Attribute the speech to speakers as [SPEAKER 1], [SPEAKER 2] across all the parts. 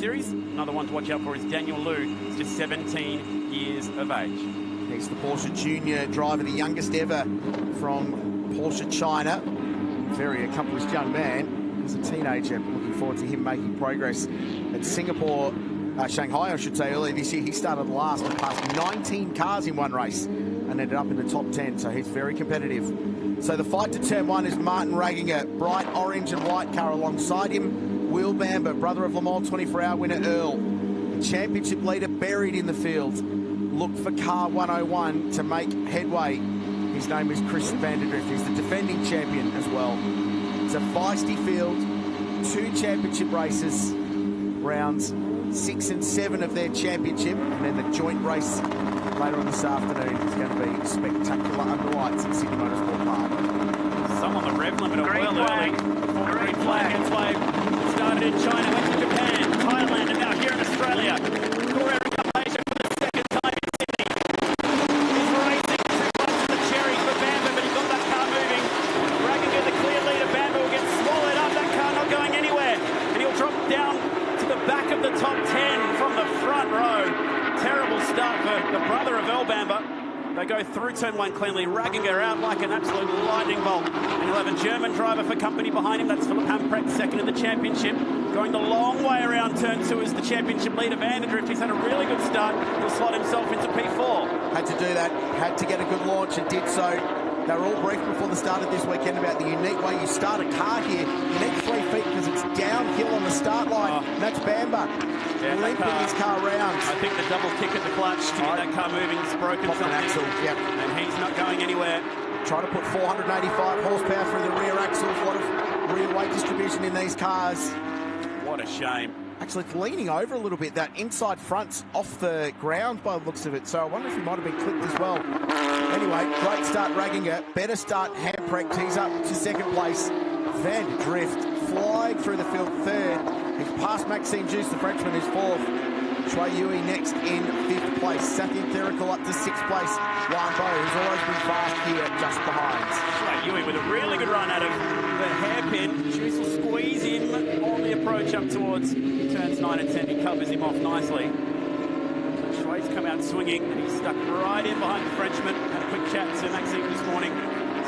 [SPEAKER 1] Series. Another one to watch out for is Daniel Liu. He's just 17 years of age.
[SPEAKER 2] He's the Porsche Junior driver, the youngest ever from Porsche China. Very accomplished young man. As a teenager, looking forward to him making progress at Shanghai, I should say, earlier this year. He started last and passed 19 cars in one race and ended up in the top 10, so he's very competitive. So the fight to turn one is Martin Raginger, bright orange and white car alongside him. Will Bamber, brother of Le Mans 24-hour winner Earl. The championship leader buried in the field. Look for car 101 to make headway. His name is Chris Vanderdrift. He's the defending champion as well. It's a feisty field, 2 championship races, rounds 6 and 7 of their championship, and then the joint race later on this afternoon is going to be spectacular under lights at Sydney Motorsport Park.
[SPEAKER 1] Some on the rev limiter well early. Green flag gets wave. Started in China, went to Japan, Thailand, and now here in Australia. Carrera Cup Asia for the second time in Sydney. He's racing 2 blocks of the cherry for Bamber, but he got that car moving. Raginger, the clear leader. Bamber will get swallowed up. That car not going anywhere, and he'll drop down to the back of the top 10 from the front row. Terrible start for the brother of Earl Bamber. They go through turn 1 cleanly. Raginger out like an absolute lightning bolt. And he'll have a German driver for company behind him. That's Philip Hamprecht, second in the championship. Going the long way around turn 2 is the championship leader, Vanderdrift. He's had a really good start. He'll slot himself into P4.
[SPEAKER 2] Had to do that. Had to get a good launch and did so. They were all briefed before the start of this weekend about the unique way you start a car here. You need 3 feet because it's downhill on the start line. And that's Bamber.
[SPEAKER 1] Yeah,
[SPEAKER 2] limping his car around.
[SPEAKER 1] I think the double kick at the clutch to get that car moving has broken something.
[SPEAKER 2] Axle, yep.
[SPEAKER 1] And he's not going anywhere.
[SPEAKER 2] Trying to put 485 horsepower through the rear axles. A lot of rear weight distribution in these cars.
[SPEAKER 1] What a shame.
[SPEAKER 2] Actually, it's leaning over a little bit. That inside front's off the ground by the looks of it. So I wonder if he might have been clipped as well. Anyway, great start, Raginger. Better start, Hamprecht. He's up to 2nd place. Vanderdrift flying through the field 3rd. He's past Maxime Juice, the Frenchman, who's 4th. Shui Yui next in 5th place. Sathian Therical up to 6th place. Juan Bo, who's always been fast here, just behind.
[SPEAKER 1] Shui Yui with a really good run out of the hairpin. Juice will squeeze in on the approach up towards turns 9 and 10. He covers him off nicely. Shui's come out swinging, and he's stuck right in behind the Frenchman. Had a quick chat to Maxime this morning.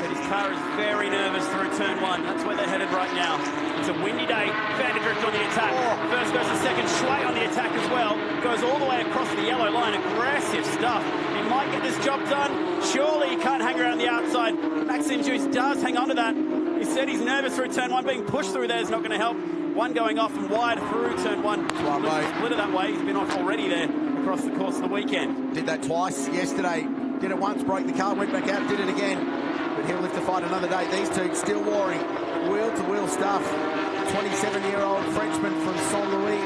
[SPEAKER 1] Said his car is very nervous through turn 1. That's where they're headed right now. It's a windy day. Vanderdrift on the attack. First goes to second. Shui on the attack as well. Goes all the way across the yellow line. Aggressive stuff. He might get this job done. Surely he can't hang around the outside. Maxime Juice does hang on to that. He said he's nervous through turn 1. Being pushed through there is not going to help. One going off and wide through turn 1. Split it that way. He's been off already there across the course of the weekend.
[SPEAKER 2] Did that twice yesterday. Did it once, broke the car, went back out, did it again. But he'll live to fight another day. These two still warring. Wheel-to-wheel stuff. 27-year-old Frenchman from Saint-Louis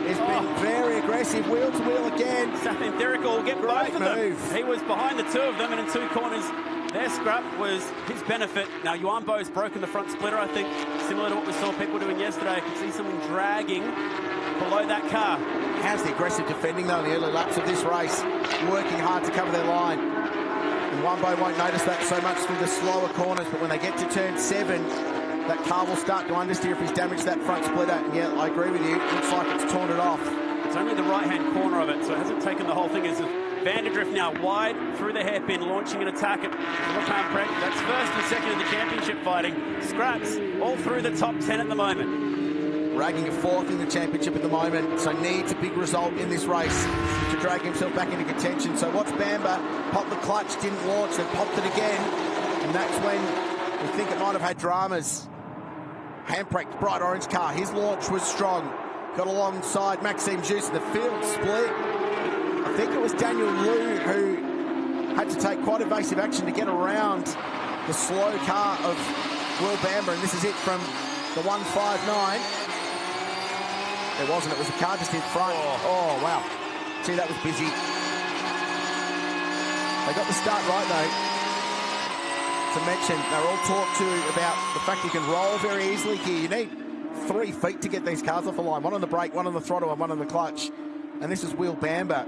[SPEAKER 2] has been very aggressive. Wheel-to-wheel again.
[SPEAKER 1] Sathian Therical will get both of them. He was behind the 2 of them, and in 2 corners, their scrap was his benefit. Now, Juan Bo's broken the front splitter, I think, similar to what we saw people doing yesterday. I could see someone dragging below that car.
[SPEAKER 2] How's the aggressive defending, though, in the early laps of this race? Working hard to cover their line. And Wambo won't notice that so much through the slower corners, but when they get to turn 7, that car will start to understeer if he's damaged that front splitter. And yeah, I agree with you. It looks like it's torn it off.
[SPEAKER 1] It's only the right-hand corner of it, so it hasn't taken the whole thing. As Vanderdrift now wide through the hairpin, launching an attack at Philip Hamprecht. That's 1st and 2nd in the championship fighting. Scraps all through the top 10 at the moment.
[SPEAKER 2] Ragging 4th in the championship at the moment, so needs a big result in this race to drag himself back into contention. So watch Bamber pop the clutch, didn't launch, then popped it again, and that's when we think it might have had dramas. Hamprecht, bright orange car, his launch was strong. Got alongside Maxime Juice, the field split. I think it was Daniel Liu who had to take quite evasive action to get around the slow car of Will Bamber, and this is it from the 159. There wasn't, it was a car just in front. Oh, wow. See, that was busy. They got the start right, though. To mention, they're all talked to about the fact you can roll very easily here. You need 3 feet to get these cars off the line. One on the brake, one on the throttle, and one on the clutch. And this is Will Bamber.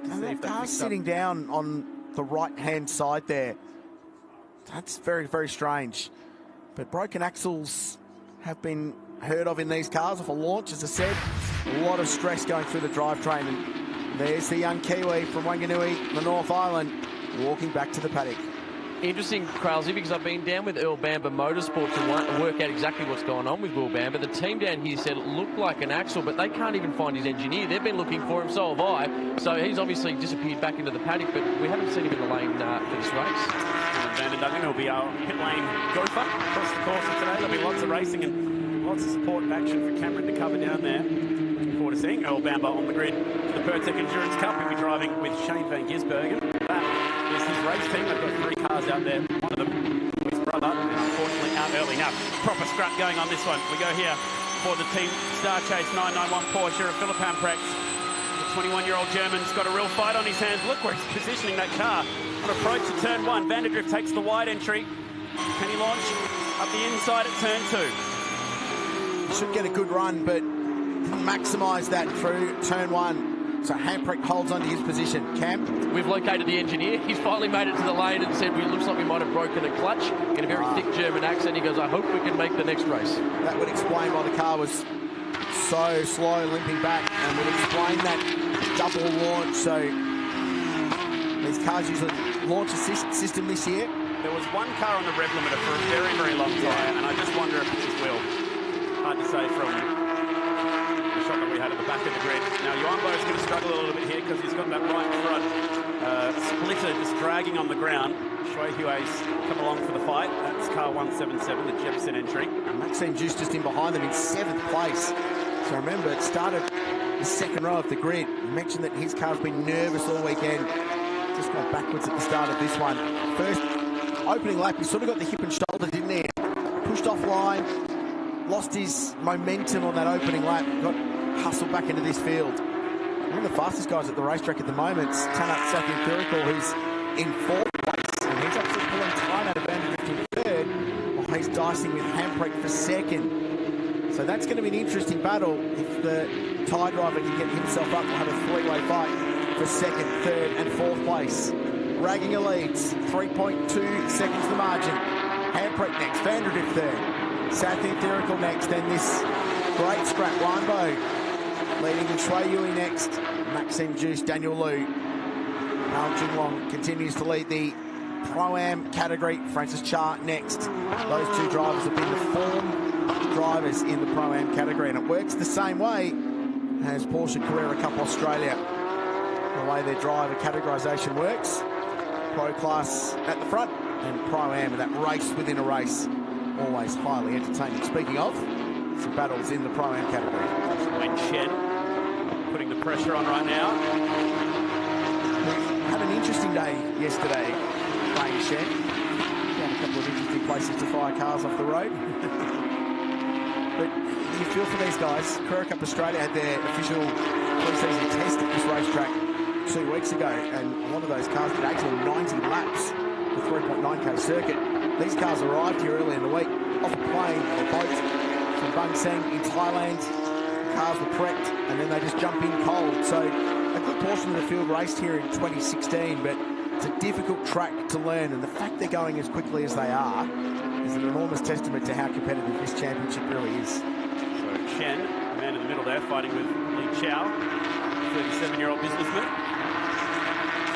[SPEAKER 2] And that car's sitting down on the right-hand side there. That's very, very strange. But broken axles have been unheard of in these cars off a launch, as I said. A lot of stress going through the drivetrain. And there's the young Kiwi from Wanganui, the North Island, walking back to the paddock.
[SPEAKER 3] Interesting, Kralsey, because I've been down with Earl Bamber Motorsport to work out exactly what's going on with Will Bamber. The team down here said it looked like an axle, but they can't even find his engineer. They've been looking for him, so have I. So he's obviously disappeared back into the paddock, but we haven't seen him in the lane for this race.
[SPEAKER 1] Van Duggan will be our pit lane gopher across the course of today. There'll be lots of racing and lots of support and action for Cameron to cover down there. Looking forward to seeing Earl Bamber on the grid for the Pertec Endurance Cup. He'll be driving with Shane Van Gisbergen. That is his race team. They've got 3 cars out there. One of them, his brother, is unfortunately out early. Now, proper scrap going on this one. We go here for the Team Star Chase 991 Porsche of Philipp Hamprecht. The 21-year-old German's got a real fight on his hands. Look where he's positioning that car. On approach to turn 1, Vanderdrift takes the wide entry. Can he launch up the inside at turn 2?
[SPEAKER 2] He should get a good run, but didn't maximise that through turn 1. So Hamprecht holds onto his position. Cam?
[SPEAKER 3] We've located the engineer. He's finally made it to the lane and said, it looks like we might have broken a clutch. In a very thick German accent, he goes, I hope we can make the next race.
[SPEAKER 2] That would explain why the car was so slow, limping back, and would explain that double launch. So these cars use a launch assist system this year.
[SPEAKER 1] There was one car on the rev limiter for a very, very long time, and I just wonder if it was Will. Hard to say from the shot that we had at the back of the grid. Now, Yuambo is going to struggle a little bit here because he's got that right front splitter just dragging on the ground. Shui Hue's come along for the fight. That's car 177, the Jefferson entry.
[SPEAKER 2] And Maxime Juice just in behind them in 7th place. So remember, it started the 2nd row of the grid. He mentioned that his car's been nervous all weekend. Just gone backwards at the start of this one. First opening lap, he sort of got the hip and shoulder, didn't he? Pushed offline, lost his momentum on that opening lap, got hustled back into this field. One of the fastest guys at the racetrack at the moment is Tanat Sathyanthirikul, who's in 4th place, and he's actually pulling time out of Vanderdrift in 3rd, while he's dicing with Hamprecht for 2nd. So that's going to be an interesting battle. If the tie driver can get himself up, we'll have a 3-way fight for 2nd, 3rd and 4th place. Ragging a leads, 3.2 seconds the margin. Hamprecht next, Vanderdrift 3rd. Sathyanthirikul next, then this great scrap Wambo leading in Shui Yui next. Maxime Juice, Daniel Liu. Al Jinglong continues to lead the Pro-Am category. Francis Cha next. Those 2 drivers have been the form drivers in the Pro-Am category, and it works the same way as Porsche Carrera Cup Australia. The way their driver categorisation works. Pro Class at the front and Pro-Am, and that race within a race. Always highly entertaining. Speaking of, some battles in the Pro-Am category.
[SPEAKER 1] Wayne Chen putting the pressure on right now.
[SPEAKER 2] We had an interesting day yesterday, Wayne Chen. Found a couple of interesting places to fire cars off the road. But you feel for these guys. Carrera Cup Australia had their official pre-season test at this racetrack 2 weeks ago, and one of those cars did actually 90 laps, the 3.9k circuit. These cars arrived here early in the week off a plane or boat from Bang Seng in Thailand. The cars were prepped and then they just jump in cold. So a good portion of the field raced here in 2016, but it's a difficult track to learn, and the fact they're going as quickly as they are is an enormous testament to how competitive this championship really is.
[SPEAKER 1] So Chen, the man in the middle there, fighting with Li Chao, 37-year-old businessman.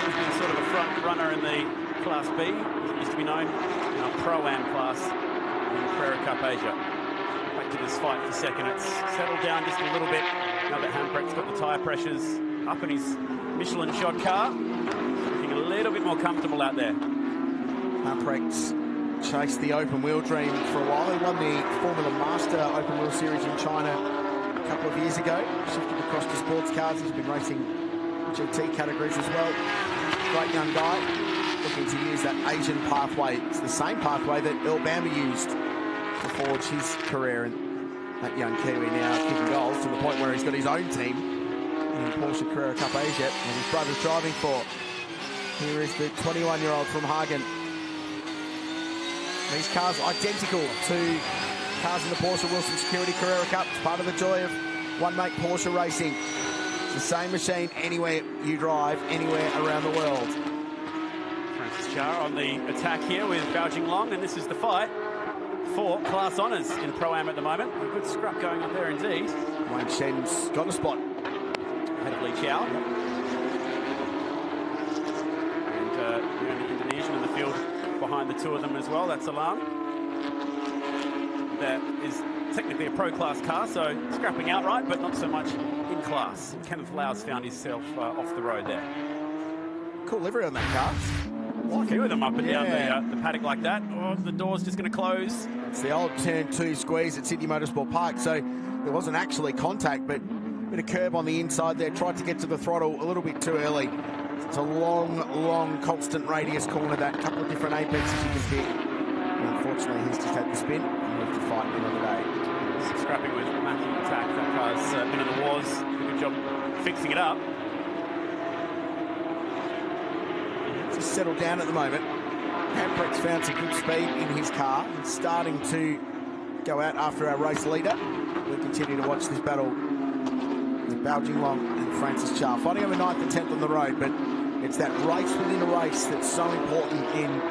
[SPEAKER 1] He's been sort of a front runner in the Class B, as it used to be known, in our Pro-Am class in Carrera Cup Asia. Back to this fight for 2nd. It's settled down just a little bit now that Hamprecht's got the tyre pressures up in his Michelin shod car. Looking a little bit more comfortable out there.
[SPEAKER 2] Hamprecht's chased the open wheel dream for a while. He won the Formula Master Open Wheel Series in China a couple of years ago. Shifted across to sports cars. He's been racing GT categories as well. Great young guy. Looking to use that Asian pathway. It's the same pathway that Earl Bamber used to forge his career, and that young Kiwi now kicking goals to the point where he's got his own team in Porsche Carrera Cup Asia, and his brother's driving for. Here is the 21-year-old from Hagen. These cars identical to cars in the Porsche Wilson Security Carrera Cup. It's part of the joy of one-make Porsche racing. It's the same machine anywhere you drive, anywhere around the world.
[SPEAKER 1] Francis Char on the attack here with Bao Jinglong, and this is the fight 4 class honours in Pro-Am at the moment. A good scrap going on there indeed.
[SPEAKER 2] Wayne Shen's got a spot.
[SPEAKER 1] Ahead of Lee Chow. And the only Indonesian in the field behind the two of them as well. That's Alam. That is technically a pro-class car, so scrapping outright, but not so much in class. Kenneth Lau's found himself off the road there.
[SPEAKER 2] Cool livery on that car.
[SPEAKER 1] A few of them up and down the paddock like that. Oh, the door's just going to close.
[SPEAKER 2] It's the old turn 2 squeeze at Sydney Motorsport Park, so there wasn't actually contact, but a bit of curb on the inside there. Tried to get to the throttle a little bit too early. It's a long, constant radius corner, that couple of different apexes you can pick. And unfortunately, he's just had the spin and left to fight at the end of the day.
[SPEAKER 1] Scrapping with Matthew Attack. That car's been in the wars. Good job fixing it up.
[SPEAKER 2] Just settled down at the moment. Hamprecht's found some good speed in his car and starting to go out after our race leader. We'll continue to watch this battle with Bao Jinglong and Francis Cha fighting over 9th and 10th on the road, but it's that race within a race that's so important in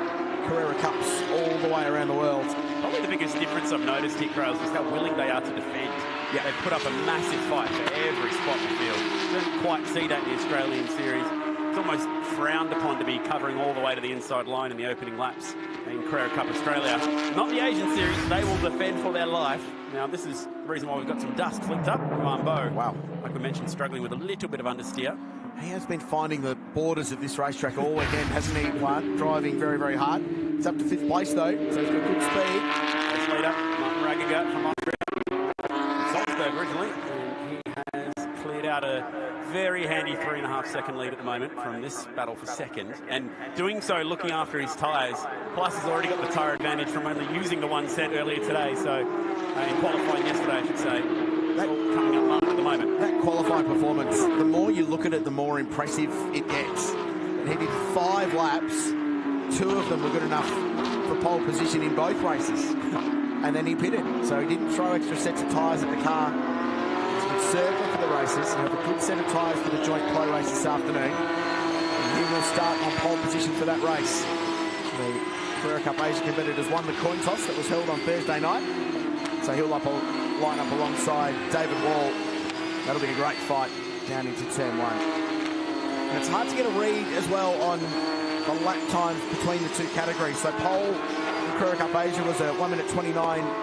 [SPEAKER 2] Carrera Cups all the way around the world.
[SPEAKER 1] Probably the biggest difference I've noticed here, Carl, is how willing they are to defend.
[SPEAKER 2] Yeah.
[SPEAKER 1] They put up a massive fight for every spot in the field. Don't quite see that in the Australian series. It's almost frowned upon to be covering all the way to the inside line in the opening laps in Carrera Cup Australia. Not the Asian series, they will defend for their life. Now, this is the reason why we've got some dust flicked up. Bo,
[SPEAKER 2] wow.
[SPEAKER 1] Like we mentioned, struggling with a little bit of understeer.
[SPEAKER 2] He has been finding the borders of this racetrack all weekend, hasn't he, Juan? Driving very hard. He's up to 5th place, though, so he's got good speed.
[SPEAKER 1] Race leader, Martin Ragagat from Austria. Salzburg originally, and he has cleared out a very handy 3.5-second lead at the moment from this battle for second, and doing so looking after his tyres. Plus has already got the tyre advantage from only using the one set earlier today, so in qualifying yesterday, I should say. That, all coming up mark at the moment.
[SPEAKER 2] That qualifying performance, the more you look at it, the more impressive it gets. And he did 5 laps, 2 of them were good enough for pole position in both races, and then he pitted, so he didn't throw extra sets of tyres at the car. Circle for the races. He'll have a good set of tyres for the joint play race this afternoon. And he will start on pole position for that race. The Carrera Cup Asia competitors won the coin toss that was held on Thursday night. So he'll line up alongside David Wall. That'll be a great fight down into turn 1. And it's hard to get a read as well on the lap times between the two categories. So pole in Carrera Cup Asia was a 1 minute 29.9.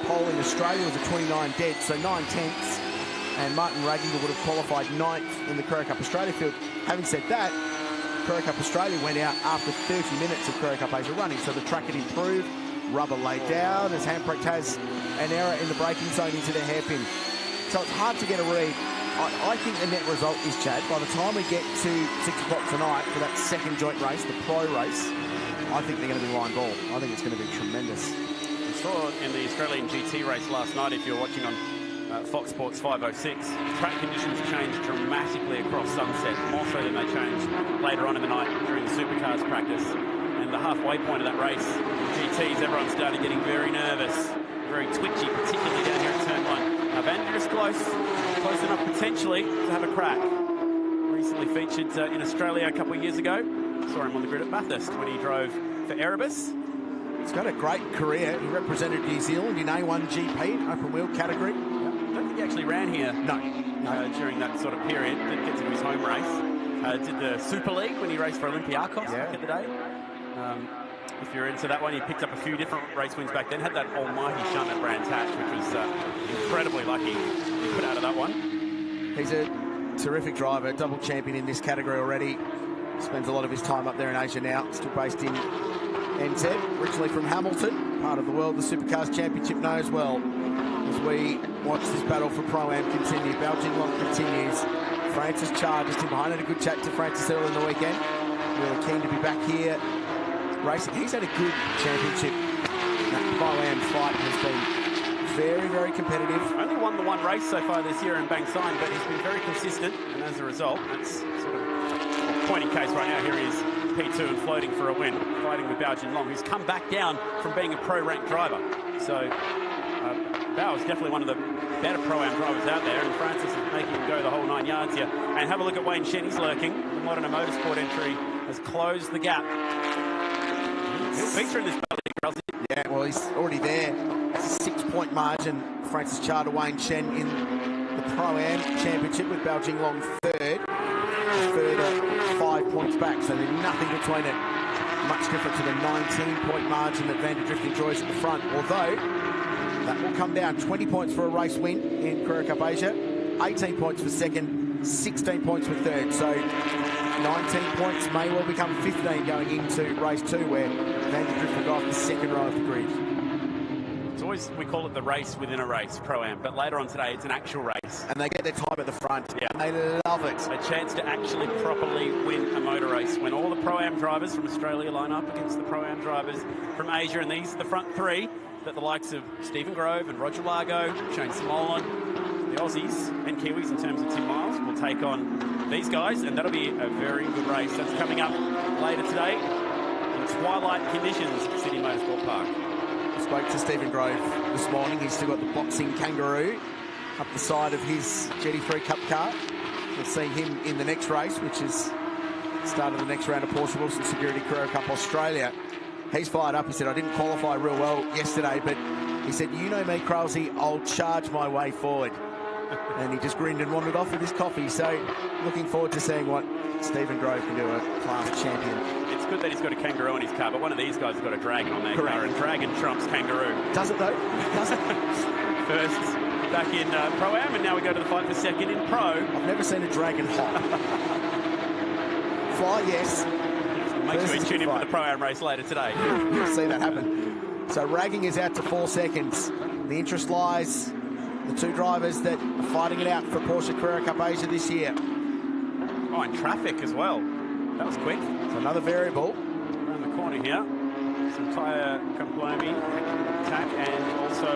[SPEAKER 2] Pole in Australia was a 29 dead, so 9/10. And Martin Ragginger would have qualified 9th in the Carrera Cup Australia field. Having said that, Carrera Cup Australia went out after 30 minutes of Carrera Cup Asia running, so the track had improved. Rubber laid down as Hamprecht has an error in the braking zone into the hairpin. So it's hard to get a read. I think the net result is, Chad, by the time we get to 6 o'clock tonight for that second joint race, the pro race, I think they're going to be line ball. I think it's going to be tremendous.
[SPEAKER 1] We saw in the Australian GT race last night, if you were watching on Fox Sports 506, track conditions changed dramatically across Sunset, more so than they changed later on in the night during the supercars practice. And the halfway point of that race, GTs, everyone started getting very nervous, very twitchy, particularly down here at turn 1. Now, Van Der is close enough potentially to have a crack. Recently featured in Australia a couple of years ago. Saw him on the grid at Bathurst when he drove for Erebus.
[SPEAKER 2] He's got a great career. He represented New Zealand in A1 GP, open wheel category.
[SPEAKER 1] I don't think he actually ran here.
[SPEAKER 2] No.
[SPEAKER 1] During that sort of period. Didn't get to his home race. Did the Super League when he raced for Olympiacos back in the day. If you're into that one, he picked up a few different race wins back then. Had that almighty shunt at Brands Hatch, which was incredibly lucky he put out of that one.
[SPEAKER 2] He's a terrific driver, double champion in this category already. Spends a lot of his time up there in Asia now. Still based in NZ, originally from Hamilton, part of the world the Supercars Championship knows well. As we watch this battle for Pro-Am continue, Bao Jinglong continues. Francis Cha just in behind. Had a good chat to Francis early in the weekend. Really keen to be back here racing. He's had a good championship. That Pro-Am fight has been very, very competitive.
[SPEAKER 1] Only won the one race so far this year in Bangsine, but he's been very consistent, and as a result, that's sort of a pointing case right now. Here he is, P2 and floating for a win, fighting with Bao Jinglong, who's come back down from being a pro-ranked driver. So Bao is definitely one of the better Pro-Am drivers out there, and Francis is making him go the whole 9 yards here. And have a look at Wayne Shen, he's lurking. The Modern Motorsport entry has closed the gap. He'll feature in this battle.
[SPEAKER 2] Yeah, well, he's already there. It's a 6-point margin. Francis Charter, Wayne Chen in the Pro-Am Championship with Bao Jinglong third. Further 5 points back, so there's nothing between it. Much different to the 19-point margin that Vanderdrift enjoys at the front, although that will come down. 20 points for a race win in Carrera Cup Asia, 18 points for second, 16 points for third. So 19 points may well become 15 going into race 2, where Vanderdrift will go off the second row of the grid.
[SPEAKER 1] It's always, we call it the race within a race, Pro-Am, but later on today it's an actual race.
[SPEAKER 2] And they get their time at the front.
[SPEAKER 1] Yeah.
[SPEAKER 2] And they love it.
[SPEAKER 1] A chance to actually properly win a motor race. When all the Pro-Am drivers from Australia line up against the Pro-Am drivers from Asia, and these are the front three that the likes of Stephen Grove and Roger Largo, Shane Smolin, the Aussies and Kiwis in terms of Tim Miles will take on these guys, and that'll be a very good race. That's coming up later today in twilight conditions at Sydney Motorsport Park.
[SPEAKER 2] I spoke to Stephen Grove this morning. He's still got the boxing kangaroo up the side of his GT3 Cup car. We'll see him in the next race, which is the start of the next round of Porsche Wilson Security Carrera Cup Australia. He's fired up. He said, I didn't qualify real well yesterday, but he said, you know me, Kralsey, I'll charge my way forward. And he just grinned and wandered off with his coffee. So looking forward to seeing what Stephen Grove can do, a class champion.
[SPEAKER 1] It's good that he's got a kangaroo in his car, but one of these guys has got a dragon on their car, and dragon trumps kangaroo.
[SPEAKER 2] Does it though? Does it?
[SPEAKER 1] First back in Pro-Am, and now we go to the fight for second in Pro.
[SPEAKER 2] I've never seen a dragon hot. Fly, yes.
[SPEAKER 1] Make sure you tune in for the Pro-Am race later today.
[SPEAKER 2] You'll see that happen. So ragging is out to 4 seconds. The interest lies the two drivers that are fighting it out for Porsche Carrera Cup Asia this year.
[SPEAKER 1] Oh, and traffic as well. That was quick.
[SPEAKER 2] So another variable.
[SPEAKER 1] Around the corner here. Some tyre Kamplomi attack, and also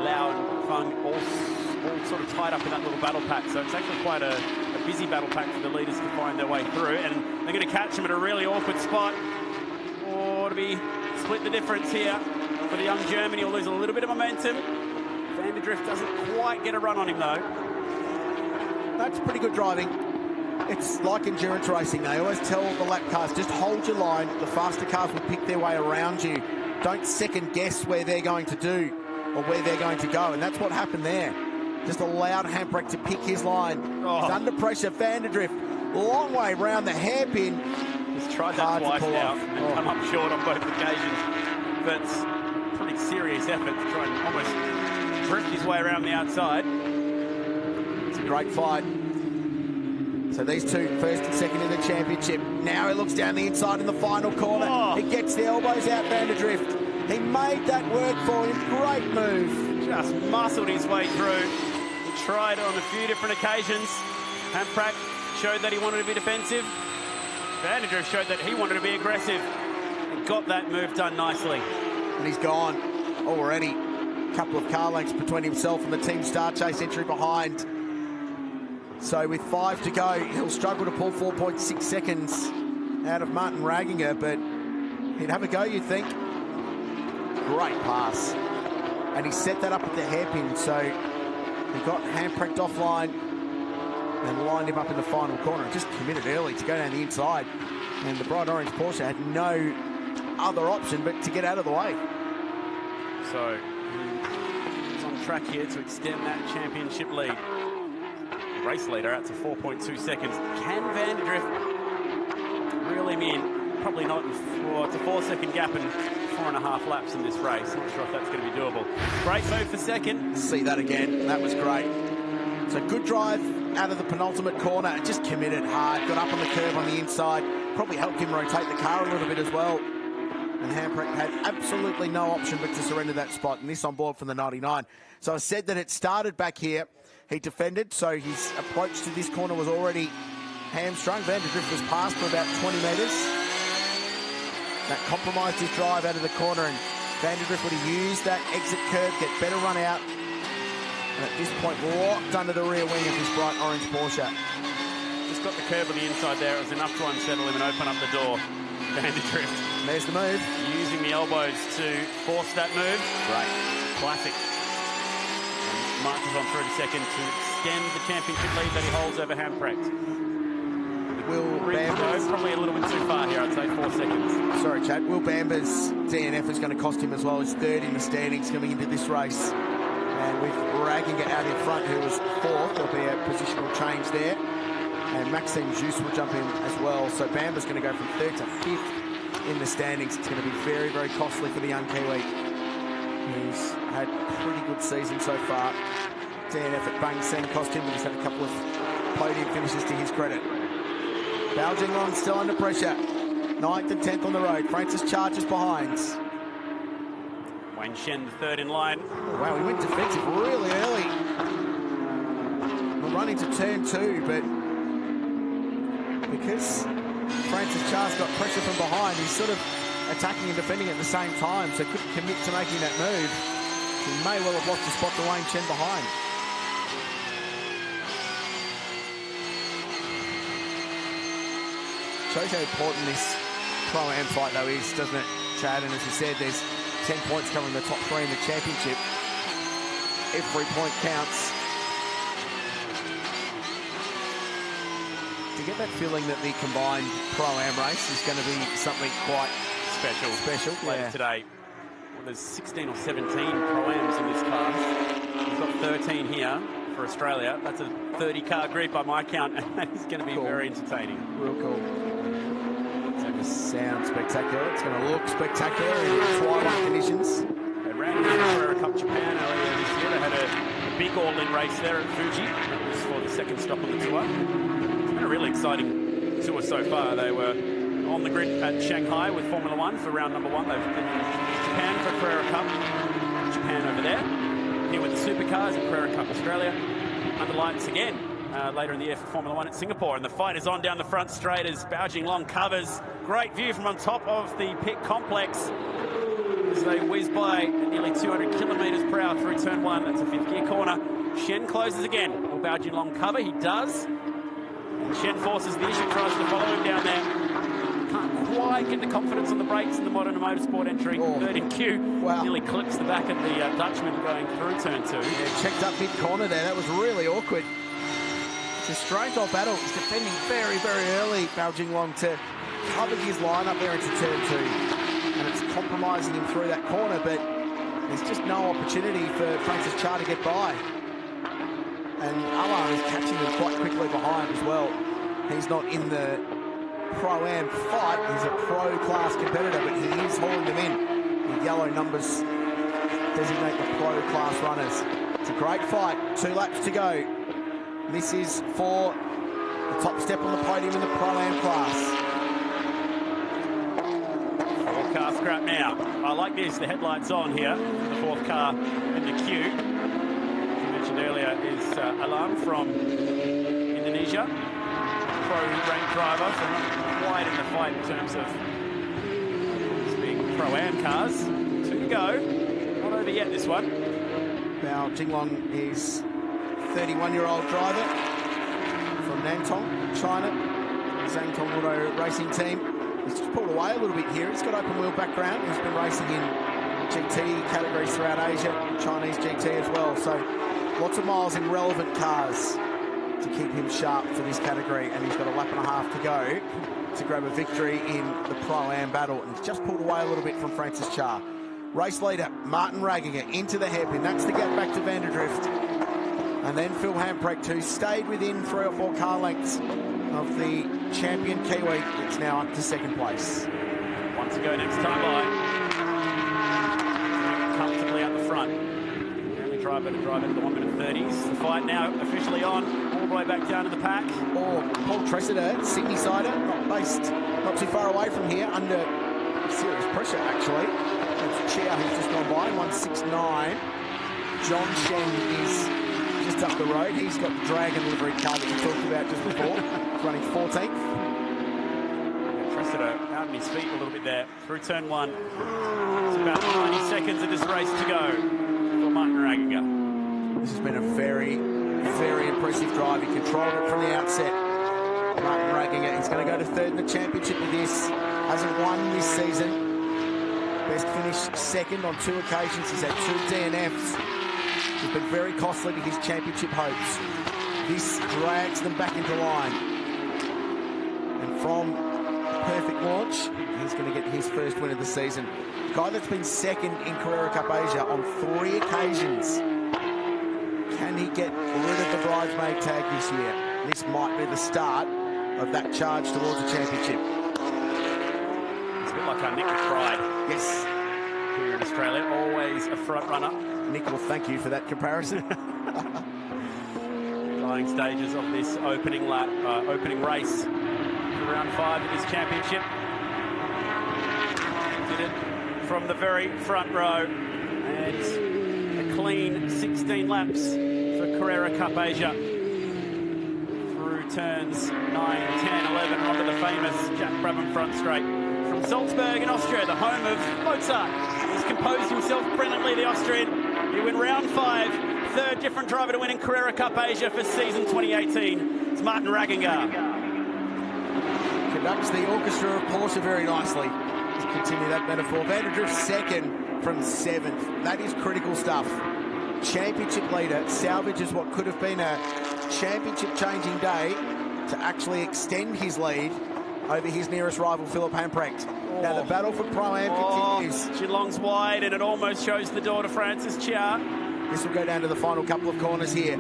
[SPEAKER 1] Lau and Fung all sort of tied up in that little battle pack. So it's actually quite a busy battle pack for the leaders to find their way through. And they're going to catch him at a really awkward spot. Or to be split the difference here for the young German. He'll lose a little bit of momentum. Vanderdrift doesn't quite get a run on him though.
[SPEAKER 2] That's pretty good driving. It's like endurance racing. They always tell the lap cars, just hold your line. The faster cars will pick their way around you. Don't second guess where they're going to do or where they're going to go. And that's what happened there. Just allowed Hamprek to pick his line.
[SPEAKER 1] Oh.
[SPEAKER 2] He's under pressure. Vanderdrift, long way round the hairpin.
[SPEAKER 1] He's tried that twice now and come up short on both occasions. But it's pretty serious effort to try and almost drift his way around the outside.
[SPEAKER 2] It's a great fight. So these two, first and second in the championship. Now he looks down the inside in the final corner.
[SPEAKER 1] Oh.
[SPEAKER 2] He gets the elbows out, Vanderdrift. He made that work for him. Great move.
[SPEAKER 1] Just muscled his way through. He tried on a few different occasions. Hamprek showed that he wanted to be defensive. Vanderdrift showed that he wanted to be aggressive. And got that move done nicely.
[SPEAKER 2] And he's gone already. A couple of car lengths between himself and the Team Star Chase entry behind. So with 5 to go, he'll struggle to pull 4.6 seconds out of Martin Ragginger, but he'd have a go, you'd think. Great pass. And he set that up at the hairpin, so he got Hamprek offline and lined him up in the final corner. Just committed early to go down the inside. And the bright orange Porsche had no other option but to get out of the way.
[SPEAKER 1] So he's on track here to extend that championship lead. Race leader out to 4.2 seconds. Can Vanderdrift reel him in? Probably not. It's a 4-second gap and 4.5 laps in this race. Not sure if that's going to be doable. Great move for second.
[SPEAKER 2] See that again. That was great. So good drive out of the penultimate corner and just committed hard. Got up on the curve on the inside. Probably helped him rotate the car a little bit as well. And Hamprek had absolutely no option but to surrender that spot. And this on board from the 99. So I said that it started back here. He defended, so his approach to this corner was already hamstrung. Vanderdrift was past for about 20 metres. That compromised his drive out of the corner, and Vanderdrift would have used that exit curve, get better run out. And at this point, locked under the rear wing of his bright orange Porsche.
[SPEAKER 1] Just got the curve on the inside there. It was enough to unsettle him and open up the door. Vanderdrift.
[SPEAKER 2] There's the move.
[SPEAKER 1] Using the elbows to force that move.
[SPEAKER 2] Great.
[SPEAKER 1] Classic. Marches on through to second to extend the championship lead that he holds over Hamprek.
[SPEAKER 2] Will
[SPEAKER 1] Bamber's
[SPEAKER 2] Bamber's...
[SPEAKER 1] probably a little bit too far here, I'd say 4 seconds.
[SPEAKER 2] Sorry, Chad. Will Bamber's DNF is going to cost him as well. He's third in the standings coming into this race. And with Raginger out in front, who was fourth, there'll be a positional change there. And Maxime Jus will jump in as well. So Bamber's going to go from third to fifth in the standings. It's going to be very, very costly for the young Kiwi. He's had a pretty good season so far. DNF at Bang Seng cost him, but he's had a couple of podium finishes to his credit. Bao Jinglong still under pressure. 9th and 10th on the road. Francis charges behind.
[SPEAKER 1] Wayne Shen, the third in line.
[SPEAKER 2] Oh, wow, he went defensive really early. We'll run into turn 2, but because Francis Char's got pressure from behind, he's sort of attacking and defending at the same time, so couldn't commit to making that move. He may well have lost a spot to Wayne Shen behind. Shows how important this Pro-Am fight, though, is, doesn't it, Chad? And as we said, there's 10 points covering the top 3 in the championship. Every point counts. To get that feeling that the combined Pro-Am race is going to be something quite special
[SPEAKER 1] Later today. Well, there's 16 or 17 Pro-Ams in this class. We've got 13 here for Australia. That's a 30-car grid by my count, and that is going to be very entertaining.
[SPEAKER 2] Real cool. It's going to sound spectacular. It's going to look spectacular in twilight conditions.
[SPEAKER 1] They ran in the Carrera Cup Japan earlier this year. They had a big all-in race there at Fuji. That was for the second stop on the tour. It's been a really exciting tour so far. They were on the grid at Shanghai with Formula One for round number 1. They've been in Japan for Carrera Cup. Japan over there. Here with the supercars at Carrera Cup Australia. Under lights again later in the year for Formula One at Singapore. And the fight is on down the front straight as Bao Jinglong covers. Great view from on top of the pit complex as they whiz by at nearly 200 kilometres per hour through turn 1. That's a 5th gear corner. Shen closes again. Will Bao Jinglong cover? He does. And Shen forces the issue, tries to follow him down there. Can't quite get the confidence on the brakes in the modern motorsport entry. Third in queue.
[SPEAKER 2] Wow.
[SPEAKER 1] Nearly clips the back of the Dutchman going through turn 2.
[SPEAKER 2] Yeah, checked up mid-corner there. That was really awkward. It's a strange old battle. He's defending very, very early, Bao Jinglong, to cover his line up there into turn 2. And it's compromising him through that corner, but there's just no opportunity for Francis Char to get by. And Alan is catching him quite quickly behind as well. He's not in the Pro-Am fight. He's a pro-class competitor, but he is hauling them in. The yellow numbers designate the pro-class runners. It's a great fight. 2 laps to go. This is for the top step on the podium in the Pro-Am class.
[SPEAKER 1] 4-car scrap now. I like this. The headlights on here. The 4th car in the queue. As I mentioned earlier is Alam from Indonesia. Pro-ranked driver, so not quite in the fight in terms of being Pro-Am cars. 2 to go. Not over yet, this one.
[SPEAKER 2] Bao Jinglong is 31-year-old driver from Nantong, China. Zhangtong Auto Racing Team. He's just pulled away a little bit here. He's got open wheel background. He's been racing in GT categories throughout Asia, Chinese GT as well. So lots of miles in relevant cars to keep him sharp for this category, and he's got a lap and a half to go to grab a victory in the Pro-Am battle, and he's just pulled away a little bit from Francis Char. Race leader Martin Raginger into the hairpin. That's the gap back to Vanderdrift, and then Phil Hamprecht, who stayed within 3 or 4 car lengths of the champion Kiwi. It's now up to 2nd place.
[SPEAKER 1] 1 to go next time by. Comfortably up the front. Driver to drive into the 1:30s. The fight now officially on, all the way back down to the pack.
[SPEAKER 2] Paul Tressiter, Sydney sider, not too far away from here, under serious pressure actually. That's Chia who's just gone by, 169. John Shen is just up the road. He's got the Dragon livery car that we talked about just before. He's running 14th.
[SPEAKER 1] Tressiter out on his feet a little bit there through turn 1. It's about 90 seconds of this race to go. Martin Raginger.
[SPEAKER 2] This has been a very, very impressive drive. He controlled it from the outset. Martin Raginger, he's going to go to 3rd in the championship with this. Hasn't won this season. Best finished 2nd on 2 occasions. He's had 2 DNFs. It's been very costly to his championship hopes. This drags them back into line. And from a perfect launch, he's going to get his first win of the season. The guy that's been second in Carrera Cup Asia on 3 occasions. Can he get rid of the bridesmaid tag this year? This might be the start of that charge towards the championship.
[SPEAKER 1] It's a bit like our Nick McBride.
[SPEAKER 2] Yes.
[SPEAKER 1] Here in Australia, always a front runner.
[SPEAKER 2] Nick will thank you for that comparison.
[SPEAKER 1] Dying stages of this opening lap, opening race for round 5 of this championship. Did it from the very front row, and a clean 16 laps for Carrera Cup Asia. Through turns 9, 10, 11, onto the famous Jack Brabham front straight. From Salzburg in Austria, the home of Mozart. He's composed himself brilliantly, the Austrian. He win round 5, third different driver to win in Carrera Cup Asia for season 2018. It's Martin Ragginger.
[SPEAKER 2] Conducts the orchestra of Porsche very nicely. Let's continue that metaphor. Vanderdrift second from 7th. That is critical stuff. Championship leader salvages what could have been a championship-changing day to actually extend his lead over his nearest rival, Philip Hamprecht. Now the battle for Pro-Am continues.
[SPEAKER 1] Geelong's wide, and it almost shows the door to Francis Chia.
[SPEAKER 2] This will go down to the final couple of corners here.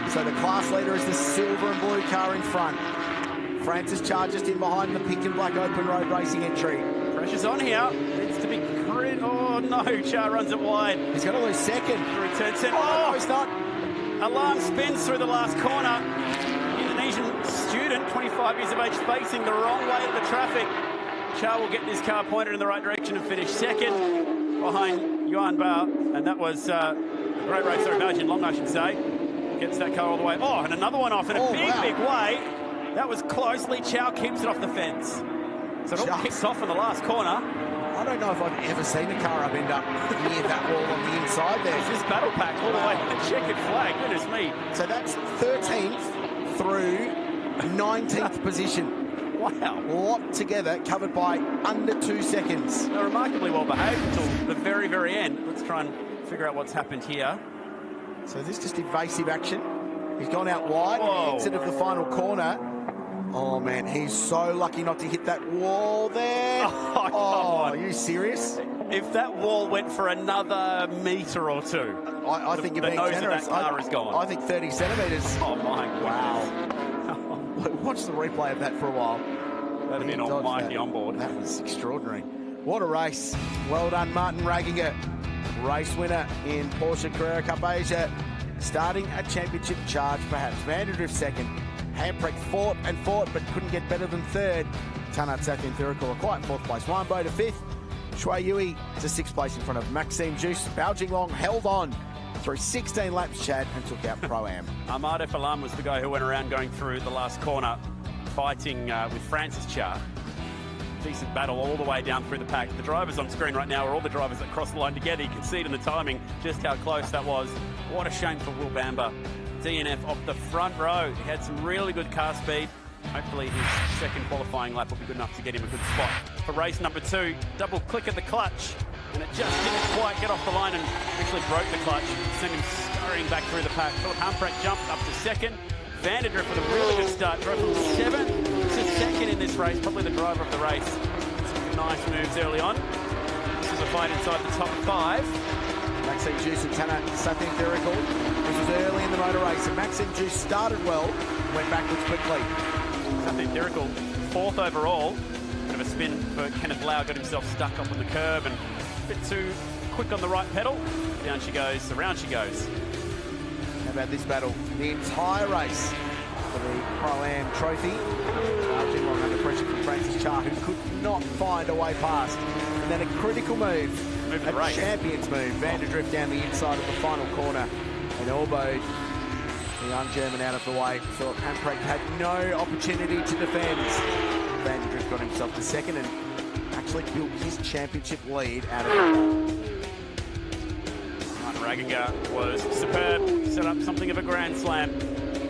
[SPEAKER 2] So the class leader is the silver and blue car in front. Francis Chia just in behind the pink and black open road racing entry.
[SPEAKER 1] Pressure's on here. Needs to be crit. Oh no, Chia runs it wide.
[SPEAKER 2] He's going to lose second.
[SPEAKER 1] Return center.
[SPEAKER 2] Oh, no, he's not.
[SPEAKER 1] Alarm spins through the last corner. Indonesian student, 25 years of age, facing the wrong way of the traffic. Chia will get this car pointed in the right direction and finish second behind Yuan Bao. And that was a great race, or Belgian Long, I should say. Gets that car all the way. Oh, and another one off in a big way. That was close. Lee Chow keeps it off the fence. So it all kicks off in the last corner.
[SPEAKER 2] I don't know if I've ever seen a car up end up near that wall on the inside there.
[SPEAKER 1] It's this battle pack all the way to the checkered flag. Goodness me.
[SPEAKER 2] So that's 13th through 19th position.
[SPEAKER 1] Wow.
[SPEAKER 2] Locked together, covered by under 2 seconds.
[SPEAKER 1] They're remarkably well behaved until the very, very end. Let's try and figure out what's happened here.
[SPEAKER 2] So this just evasive action. He's gone out wide.
[SPEAKER 1] Whoa.
[SPEAKER 2] Exit of the final corner. Oh, man, he's so lucky not to hit that wall there.
[SPEAKER 1] Oh, come on.
[SPEAKER 2] Are you serious?
[SPEAKER 1] If that wall went for another metre or two,
[SPEAKER 2] I think you're being generous.
[SPEAKER 1] Of that car is gone.
[SPEAKER 2] I think 30 centimetres.
[SPEAKER 1] Oh, my goodness.
[SPEAKER 2] Wow. Watch the replay of that for a while.
[SPEAKER 1] That'd be an almighty on board.
[SPEAKER 2] That was extraordinary. What a race. Well done, Martin Ragginger. Race winner in Porsche Carrera Cup Asia. Starting a championship charge, perhaps. Vanderdrift second. Hamprecht fought, but couldn't get better than third. Tanat Sathin Thirikul a quiet 4th place. Wan Bo to 5th. Shui Yui to 6th place in front of Maxime Juice. Bao Jinglong held on through 16 laps, Chad, and took out Pro-Am.
[SPEAKER 1] Ahmad F. Alam was the guy who went around going through the last corner, fighting with Francis Chia. Decent battle all the way down through the pack. The drivers on screen right now are all the drivers that crossed the line together. You can see it in the timing, just how close that was. What a shame for Will Bamba. DNF off the front row. He had some really good car speed. Hopefully his second qualifying lap will be good enough to get him a good spot. For race number 2, double click at the clutch, and it just didn't quite get off the line and actually broke the clutch. Sent him scurrying back through the pack. Philip Hamprecht jumped up to second. Vanderdrift with a really good start. Drove from 7th to second in this race. Probably the driver of the race. Some nice moves early on. This is a fight inside the top 5.
[SPEAKER 2] Maxime Juice and Tanat Sathin Thirikul. This was early in the motor race, and Maxime Juice started well, went backwards quickly.
[SPEAKER 1] Sathin Thirikul, 4th overall. Bit of a spin for Kenneth Lau, got himself stuck up on the curb and a bit too quick on the right pedal. Down she goes, around she goes.
[SPEAKER 2] How about this battle? The entire race for the Pro-Am trophy. Jinglong under pressure from Francis Chia, who could not find a way past. And then a critical move, a champion's move. Vanderdrift down the inside of the final corner and elbowed the young German out of the way. Philip Hamprecht had no opportunity to defend. Vanderdrift got himself to second and actually built his championship lead out of it.
[SPEAKER 1] Martin Ragginger was superb. Set up something of a grand slam.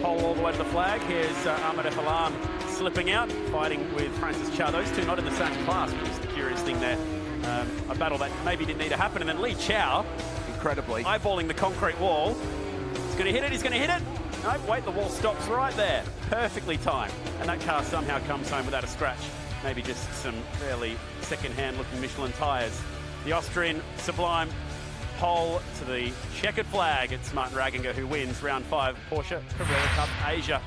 [SPEAKER 1] Pole all the way to the flag. Here's Ahmad F. Alam slipping out, fighting with Francis Chia. Those two not in the same class, which is the curious thing there. A battle that maybe didn't need to happen. And then Lee Chow,
[SPEAKER 2] incredibly,
[SPEAKER 1] eyeballing the concrete wall. He's going to hit it, he's going to hit it. No, wait, the wall stops right there. Perfectly timed. And that car somehow comes home without a scratch. Maybe just some fairly second-hand looking Michelin tyres. The Austrian Sublime pole to the checkered flag. It's Martin Ragginger who wins round 5 Porsche Carrera Cup Asia.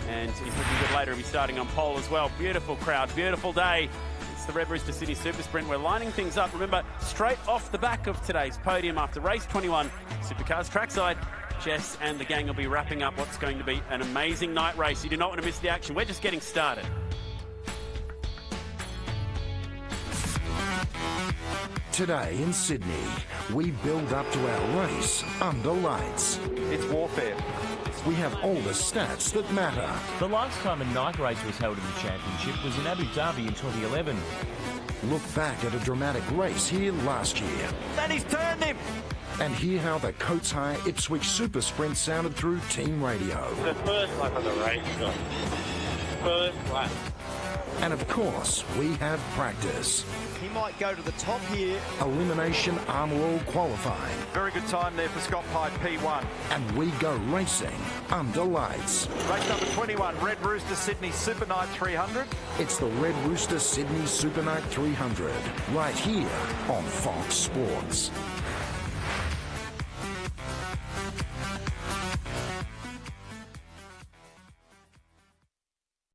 [SPEAKER 1] And he's looking good later. He'll be starting on pole as well. Beautiful crowd, beautiful day. It's the Red Rooster Sydney Super Sprint. We're lining things up. Remember, straight off the back of today's podium after race 21, Supercars trackside, Jess and the gang will be wrapping up what's going to be an amazing night race. You do not want to miss the action. We're just getting started.
[SPEAKER 4] Today in Sydney, we build up to our race under lights.
[SPEAKER 5] It's warfare.
[SPEAKER 4] We have all the stats that matter.
[SPEAKER 6] The last time a night race was held in the championship was in Abu Dhabi in 2011.
[SPEAKER 4] Look back at a dramatic race here last year.
[SPEAKER 5] And he's turned him!
[SPEAKER 4] And hear how the Coates Hire Ipswich Super Sprint sounded through team radio.
[SPEAKER 7] The first lap of the race, first lap.
[SPEAKER 4] And of course, we have practice.
[SPEAKER 8] He might go to the top here.
[SPEAKER 4] Elimination Armour All qualifying.
[SPEAKER 5] Very good time there for Scott Pye, P1.
[SPEAKER 4] And we go racing under lights.
[SPEAKER 5] Race number 21, Red Rooster Sydney Super Night 300.
[SPEAKER 4] It's the Red Rooster Sydney Super Night 300, right here on Fox Sports.